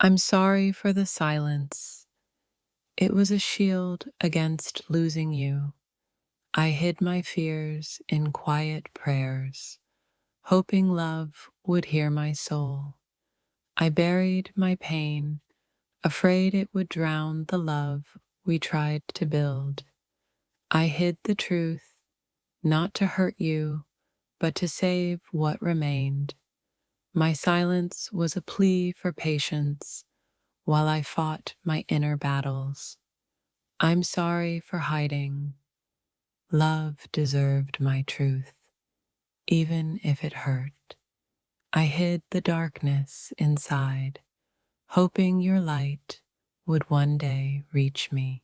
I'm sorry for the silence. It was a shield against losing you. I hid my fears in quiet prayers, hoping love would hear my soul. I buried my pain, afraid it would drown the love we tried to build. I hid the truth, not to hurt you, but to save what remained. My silence was a plea for patience while I fought my inner battles. I'm sorry for hiding. Love deserved my truth, even if it hurt. I hid the darkness inside, hoping your light would one day reach me.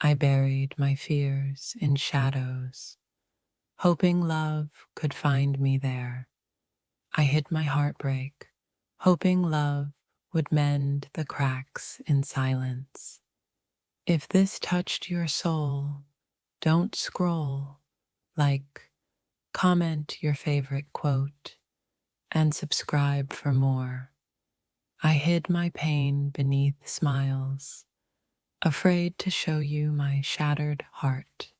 I buried my fears in shadows, hoping love could find me there. I hid my heartbreak, hoping love would mend the cracks in silence. If this touched your soul, don't scroll, like, comment your favorite quote, and subscribe for more. I hid my pain beneath smiles, afraid to show you my shattered heart.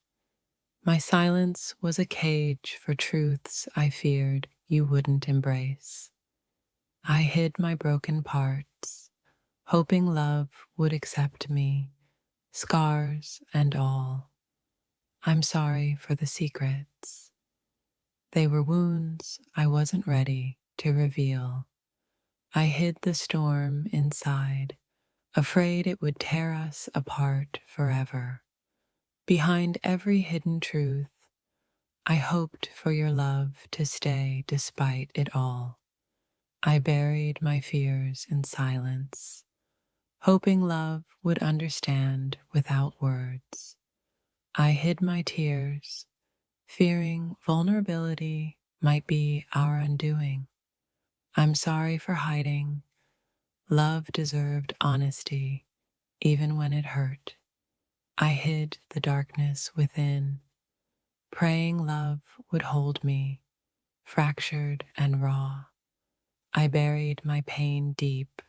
My silence was a cage for truths I feared you wouldn't embrace. I hid my broken parts, hoping love would accept me, scars and all. I'm sorry for the secrets. They were wounds I wasn't ready to reveal. I hid the storm inside, afraid it would tear us apart forever. Behind every hidden truth, I hoped for your love to stay despite it all. I buried my fears in silence, hoping love would understand without words. I hid my tears, fearing vulnerability might be our undoing. I'm sorry for hiding. Love deserved honesty, even when it hurt. I hid the darkness within, praying love would hold me, fractured and raw. I buried my pain deep,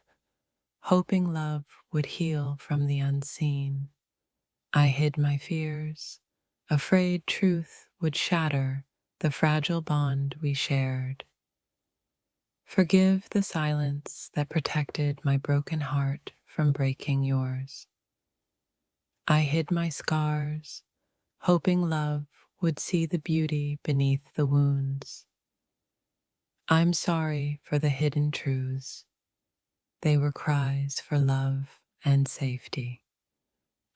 hoping love would heal from the unseen. I hid my fears, afraid truth would shatter the fragile bond we shared. Forgive the silence that protected my broken heart from breaking yours. I hid my scars, hoping love would see the beauty beneath the wounds. I'm sorry for the hidden truths. They were cries for love and safety.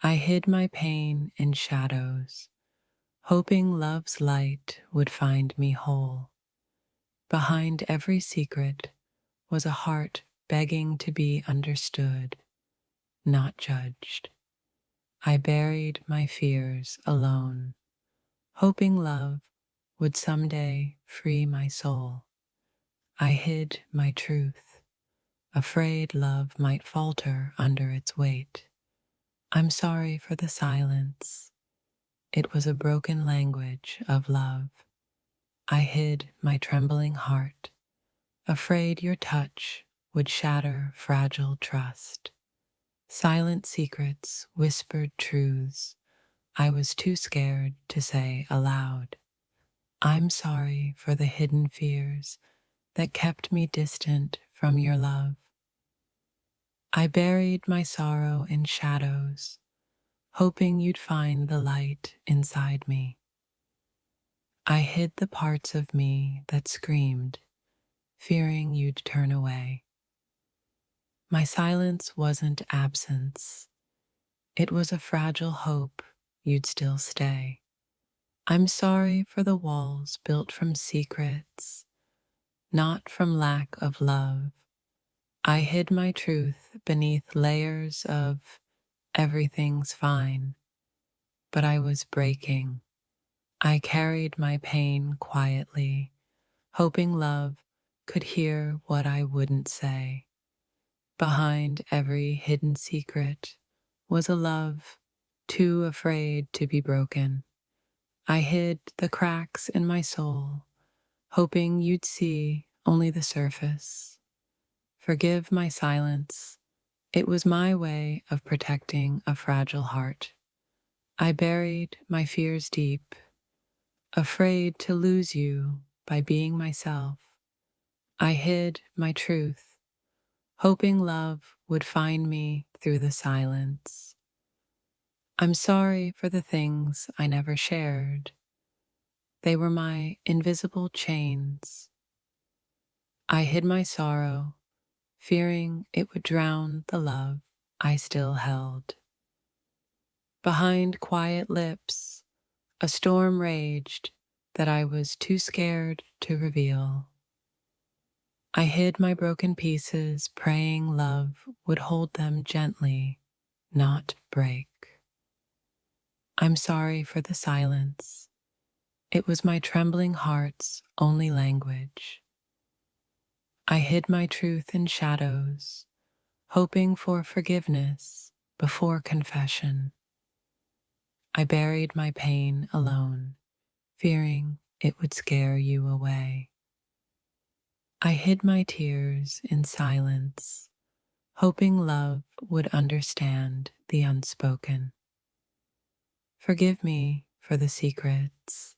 I hid my pain in shadows, hoping love's light would find me whole. Behind every secret was a heart begging to be understood, not judged. I buried my fears alone, hoping love would someday free my soul. I hid my truth, afraid love might falter under its weight. I'm sorry for the silence. It was a broken language of love. I hid my trembling heart, afraid your touch would shatter fragile trust. Silent secrets, whispered truths, I was too scared to say aloud. I'm sorry for the hidden fears that kept me distant from your love. I buried my sorrow in shadows, hoping you'd find the light inside me. I hid the parts of me that screamed, fearing you'd turn away. My silence wasn't absence. It was a fragile hope you'd still stay. I'm sorry for the walls built from secrets, not from lack of love. I hid my truth beneath layers of everything's fine, but I was breaking. I carried my pain quietly, hoping love could hear what I wouldn't say. Behind every hidden secret was a love too afraid to be broken. I hid the cracks in my soul, hoping you'd see only the surface. Forgive my silence. It was my way of protecting a fragile heart. I buried my fears deep, afraid to lose you by being myself. I hid my truth, hoping love would find me through the silence. I'm sorry for the things I never shared. They were my invisible chains. I hid my sorrow, fearing it would drown the love I still held. Behind quiet lips, a storm raged that I was too scared to reveal. I hid my broken pieces, praying love would hold them gently, not break. I'm sorry for the silence. It was my trembling heart's only language. I hid my truth in shadows, hoping for forgiveness before confession. I buried my pain alone, fearing it would scare you away. I hid my tears in silence, hoping love would understand the unspoken. Forgive me for the secrets.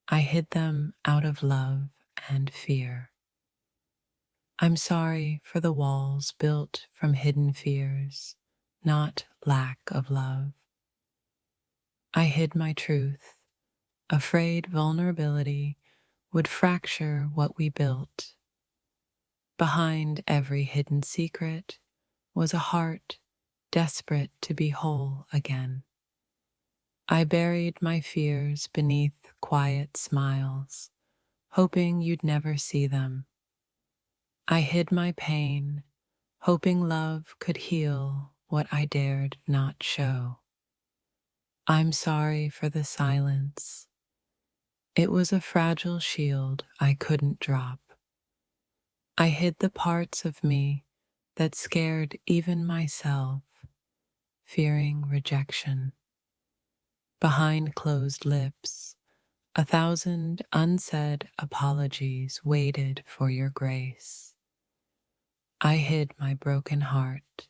I hid them out of love and fear. I'm sorry for the walls built from hidden fears, not lack of love. I hid my truth, afraid vulnerability would fracture what we built. Behind every hidden secret was a heart desperate to be whole again. I buried my fears beneath quiet smiles, hoping you'd never see them. I hid my pain, hoping love could heal what I dared not show. I'm sorry for the silence. It was a fragile shield I couldn't drop. I hid the parts of me that scared even myself, fearing rejection. Behind closed lips, 1,000 unsaid apologies waited for your grace. I hid my broken heart,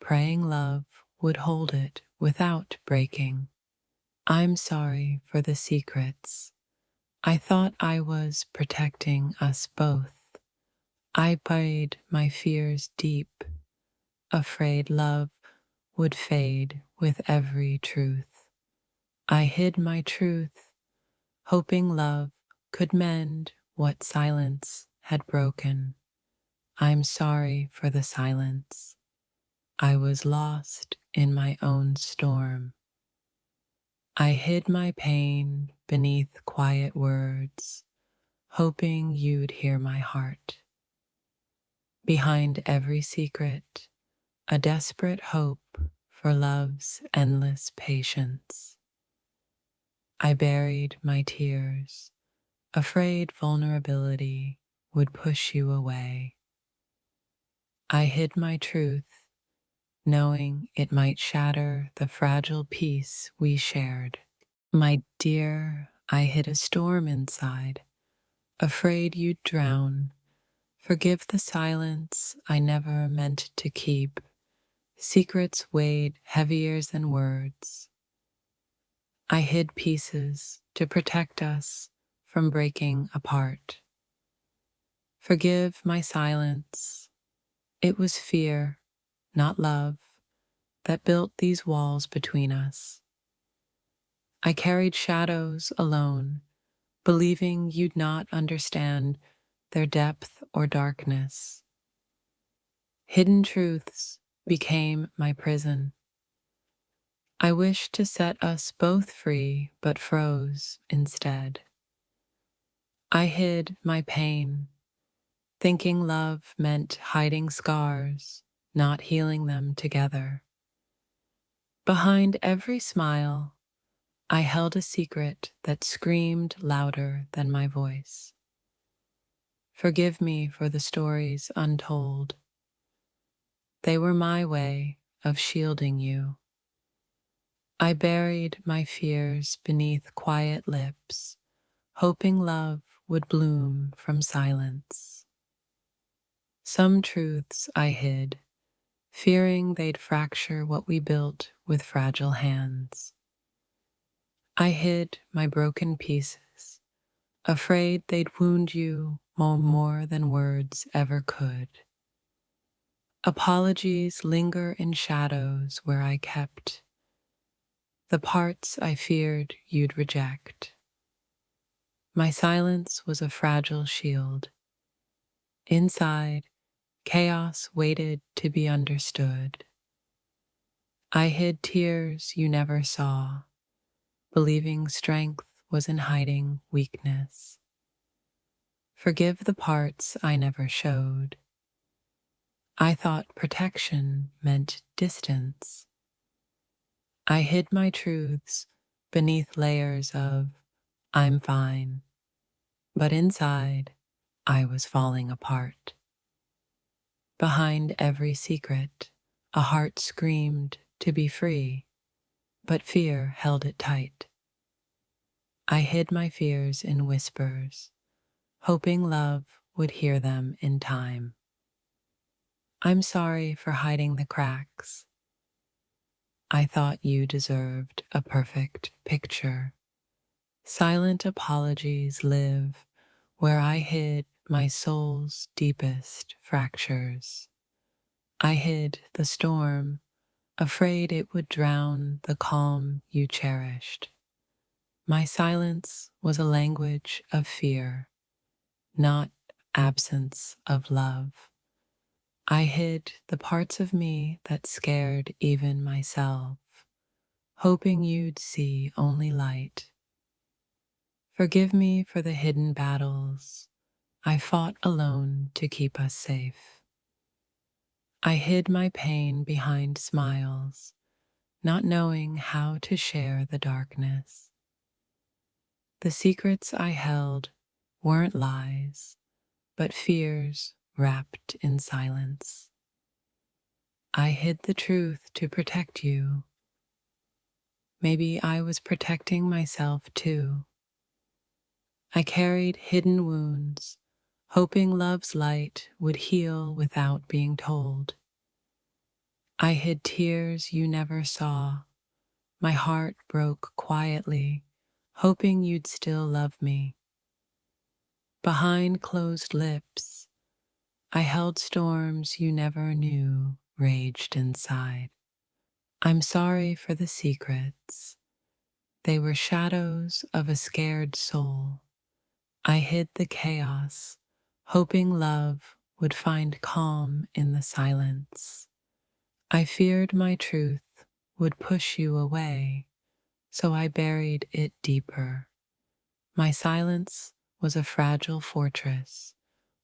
praying love would hold it without breaking. I'm sorry for the secrets. I thought I was protecting us both. I buried my fears deep, afraid love would fade with every truth. I hid my truth, hoping love could mend what silence had broken. I'm sorry for the silence. I was lost in my own storm. I hid my pain beneath quiet words, hoping you'd hear my heart. Behind every secret, a desperate hope for love's endless patience. I buried my tears, afraid vulnerability would push you away. I hid my truth, knowing it might shatter the fragile peace we shared. My dear, I hid a storm inside, afraid you'd drown. Forgive the silence I never meant to keep. Secrets weighed heavier than words. I hid pieces to protect us from breaking apart. Forgive my silence. It was fear, not love, that built these walls between us. I carried shadows alone, believing you'd not understand their depth or darkness. Hidden truths became my prison. I wished to set us both free, but froze instead. I hid my pain, thinking love meant hiding scars, not healing them together. Behind every smile, I held a secret that screamed louder than my voice. Forgive me for the stories untold. They were my way of shielding you. I buried my fears beneath quiet lips, hoping love would bloom from silence. Some truths I hid, fearing they'd fracture what we built with fragile hands. I hid my broken pieces, afraid they'd wound you more than words ever could. Apologies linger in shadows where I kept the parts I feared you'd reject. My silence was a fragile shield. Inside, chaos waited to be understood. I hid tears you never saw, believing strength was in hiding weakness. Forgive the parts I never showed. I thought protection meant distance. I hid my truths beneath layers of "I'm fine," but inside, I was falling apart. Behind every secret, a heart screamed to be free, but fear held it tight. I hid my fears in whispers, hoping love would hear them in time. I'm sorry for hiding the cracks. I thought you deserved a perfect picture. Silent apologies live where I hid my soul's deepest fractures. I hid the storm, afraid it would drown the calm you cherished. My silence was a language of fear, not absence of love. I hid the parts of me that scared even myself, hoping you'd see only light. Forgive me for the hidden battles I fought alone to keep us safe. I hid my pain behind smiles, not knowing how to share the darkness. The secrets I held weren't lies, but fears wrapped in silence. I hid the truth to protect you. Maybe I was protecting myself too. I carried hidden wounds, hoping love's light would heal without being told. I hid tears you never saw. My heart broke quietly, hoping you'd still love me. Behind closed lips, I held storms you never knew raged inside. I'm sorry for the secrets. They were shadows of a scared soul. I hid the chaos, hoping love would find calm in the silence. I feared my truth would push you away, so I buried it deeper. My silence was a fragile fortress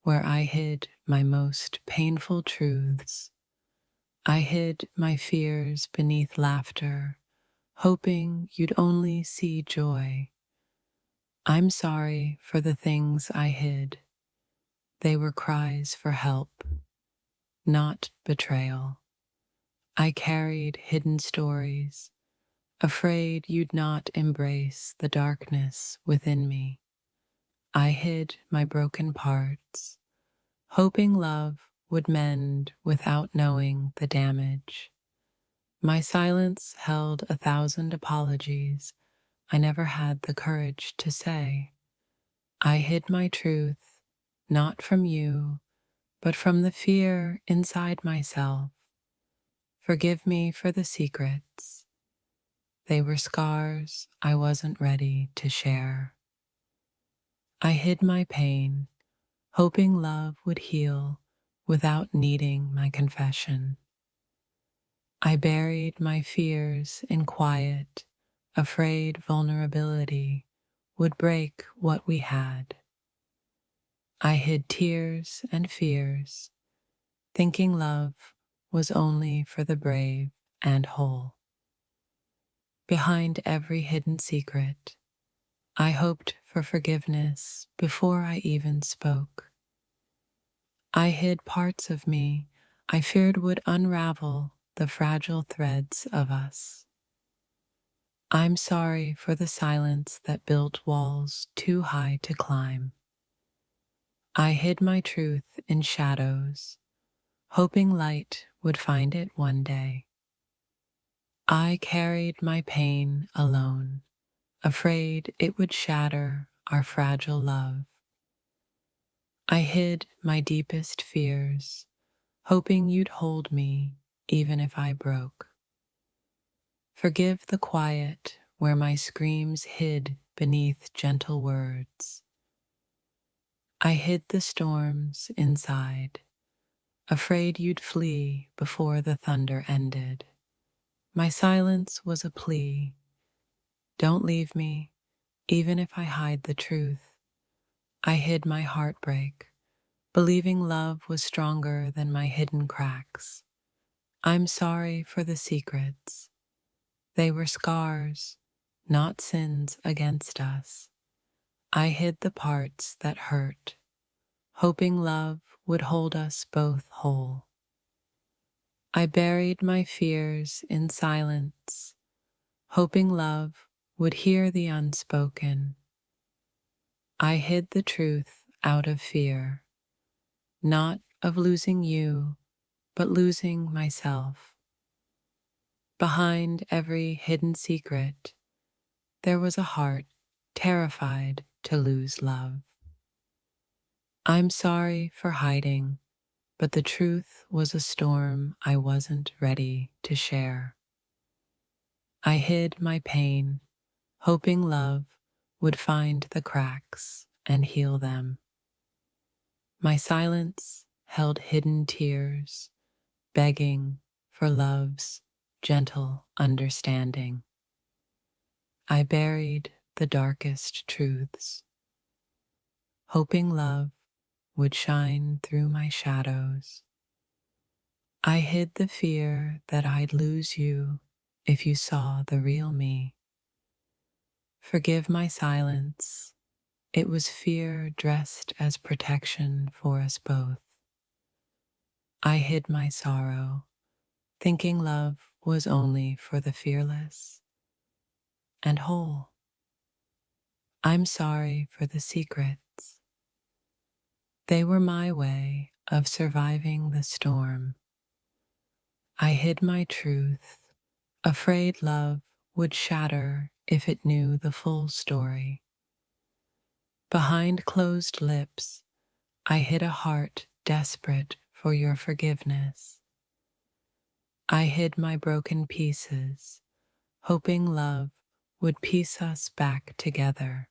where I hid my most painful truths. I hid my fears beneath laughter, hoping you'd only see joy. I'm sorry for the things I hid. They were cries for help, not betrayal. I carried hidden stories, afraid you'd not embrace the darkness within me. I hid my broken parts, hoping love would mend without knowing the damage. My silence held 1,000 apologies I never had the courage to say. I hid my truth, not from you, but from the fear inside myself. Forgive me for the secrets. They were scars I wasn't ready to share. I hid my pain, hoping love would heal without needing my confession. I buried my fears in quiet, afraid vulnerability would break what we had. I hid tears and fears, thinking love was only for the brave and whole. Behind every hidden secret, I hoped for forgiveness before I even spoke. I hid parts of me I feared would unravel the fragile threads of us. I'm sorry for the silence that built walls too high to climb. I hid my truth in shadows, hoping light would find it one day. I carried my pain alone, afraid it would shatter our fragile love. I hid my deepest fears, hoping you'd hold me even if I broke. Forgive the quiet where my screams hid beneath gentle words. I hid the storms inside, afraid you'd flee before the thunder ended. My silence was a plea. Don't leave me, even if I hide the truth. I hid my heartbreak, believing love was stronger than my hidden cracks. I'm sorry for the secrets. They were scars, not sins against us. I hid the parts that hurt, hoping love would hold us both whole. I buried my fears in silence, hoping love would hear the unspoken. I hid the truth out of fear, not of losing you, but losing myself. Behind every hidden secret, there was a heart terrified to lose love. I'm sorry for hiding, but the truth was a storm I wasn't ready to share. I hid my pain, hoping love would find the cracks and heal them. My silence held hidden tears, begging for love's gentle understanding. I buried the darkest truths, hoping love would shine through my shadows. I hid the fear that I'd lose you if you saw the real me. Forgive my silence. It was fear dressed as protection for us both. I hid my sorrow, thinking love was only for the fearless and whole. I'm sorry for the secrets. They were my way of surviving the storm. I hid my truth, afraid love would shatter if it knew the full story. Behind closed lips, I hid a heart desperate for your forgiveness. I hid my broken pieces, hoping love would piece us back together.